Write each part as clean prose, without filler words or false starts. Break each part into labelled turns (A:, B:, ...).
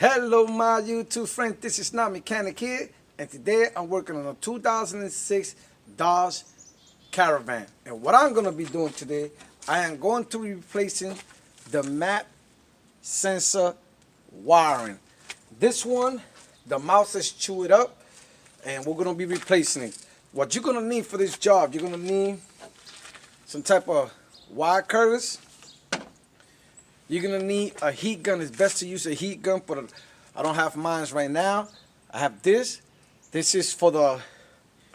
A: Hello my YouTube friends, this is Not Mechanic here, and today I'm working on a 2006 Dodge Caravan. And what I'm going to be doing today, I am going to be replacing the map sensor wiring. This one, the mouse has chewed up, and we're going to be replacing it. What you're going to need for this job, you're going to need some type of wire cutters. You're going to need a heat gun. It's best to use a heat gun, but I don't have mine right now. I have this. This is for the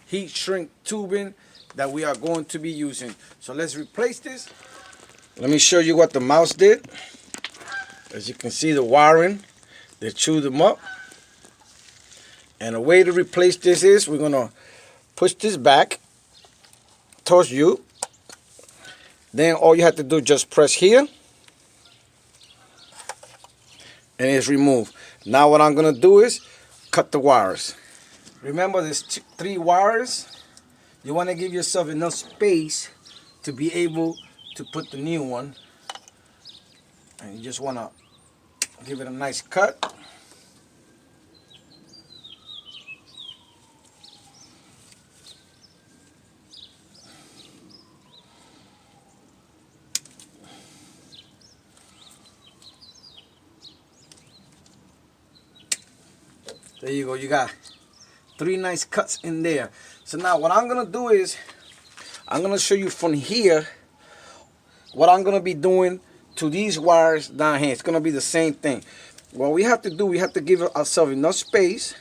A: heat shrink tubing that we are going to be using. So let's replace this. Let me show you what the mouse did. As you can see, the wiring, they chewed them up. And the way to replace this is we're going to push this back towards you. Then all you have to do is just press here. And it's removed. Now what I'm going to do is cut the wires. Remember, there's 3 wires. You want to give yourself enough space to be able to put the new one. And you just want to give it a nice cut. There you go, you got 3 nice cuts in there. So now what I'm going to do is, I'm going to show you from here what I'm going to be doing to these wires down here. It's going to be the same thing. What we have to do, we have to give ourselves enough space.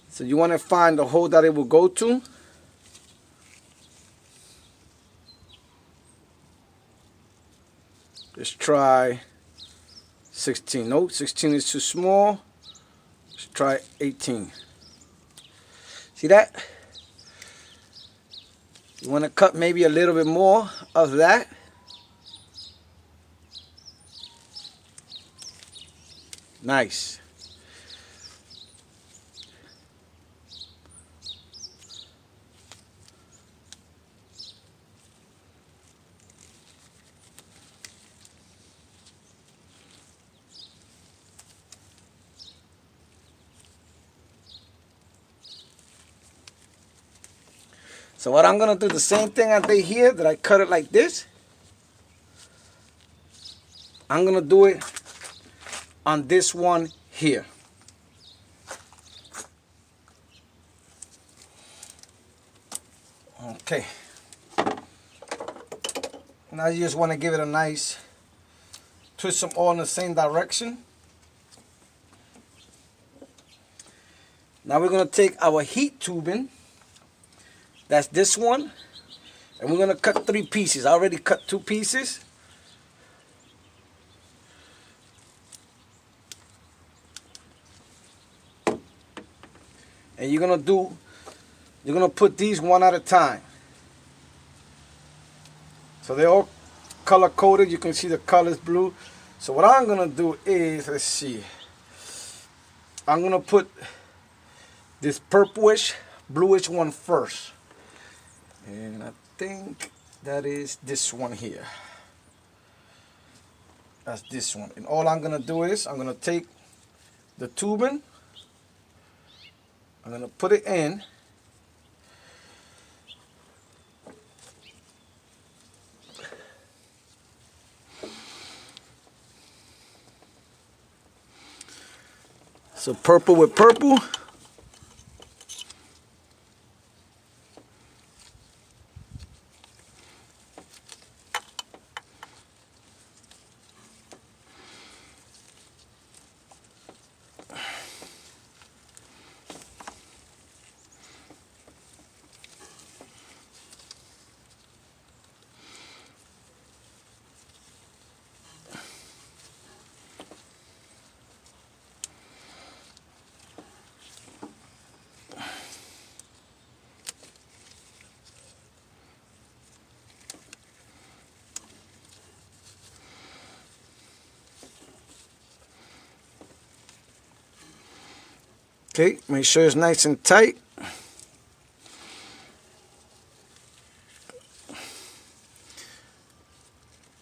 A: So you want to find the hole that it will go to. Let's try 16. No, 16 is too small. Let's try 18. See that? You want to cut maybe a little bit more of that. Nice. So what I'm going to do, the same thing I did here, that I cut it like this. I'm going to do it on this one here. Okay. Now you just want to give it a nice twist them all in the same direction. Now we're going to take our heat tubing. That's this one. And we're going to cut 3 pieces. I already cut 2 pieces. And you're going to put these one at a time. So they're all color coded. You can see the colors blue. So what I'm going to do is, let's see. I'm going to put this purplish, bluish one first. And I think that is this one here. That's this one. And all I'm going to do is, I'm going to take the tubing. I'm going to put it in. So purple with purple. Okay, make sure it's nice and tight.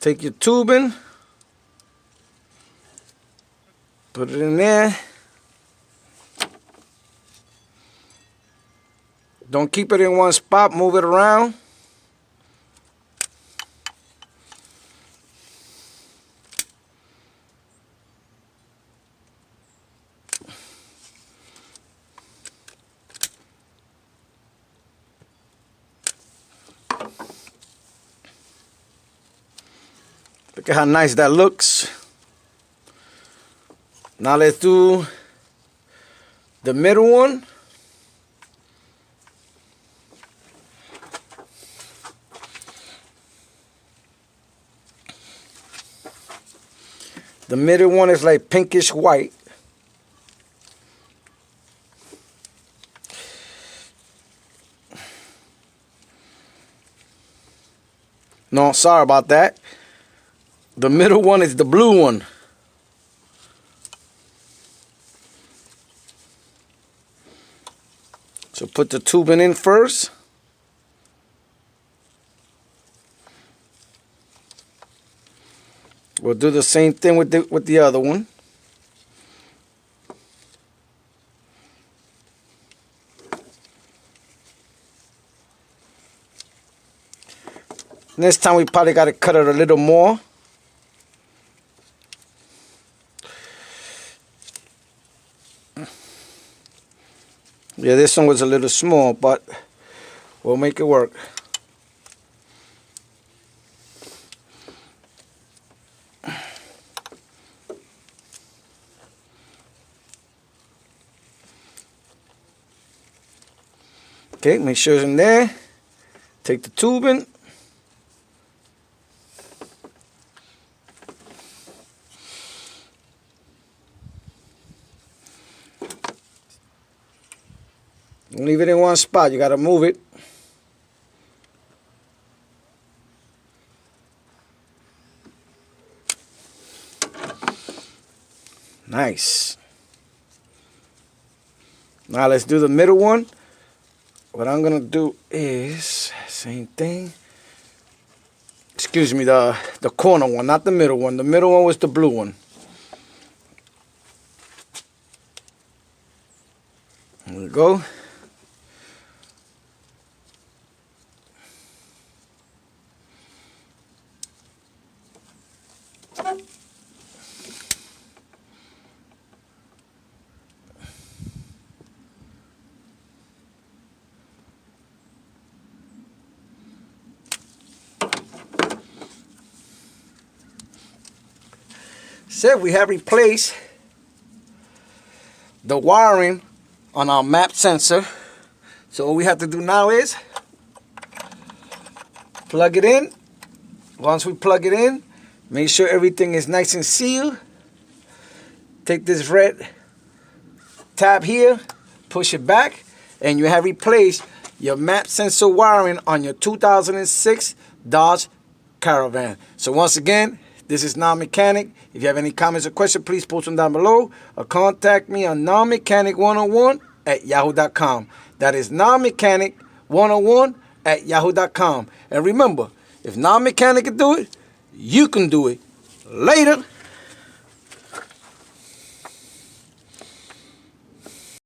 A: Take your tubing, put it in there. Don't keep it in one spot, move it around. Look at how nice that looks. Now let's do the middle one. The middle one is like pinkish white. No, sorry about that. The middle one is the blue one. So put the tubing in first. We'll do the same thing with the other one. Next time we probably got to cut it a little more. Yeah, this one was a little small, but we'll make it work. Okay, make sure it's in there. Take the tubing. Don't leave it in one spot. You got to move it. Nice. Now let's do the middle one. What I'm going to do is, same thing. Excuse me, the corner one, not the middle one. The middle one was the blue one. There we go. So we have replaced the wiring on our map sensor. So what we have to do now is plug it in. Once we plug it in, make sure everything is nice and sealed. Take this red tab here, push it back, and you have replaced your map sensor wiring on your 2006 Dodge Caravan. So once again, this is Non-Mechanic. If you have any comments or questions, please post them down below or contact me on nonmechanic101@yahoo.com. That is nonmechanic101@yahoo.com. And remember, if Non-Mechanic can do it, you can do it. Later.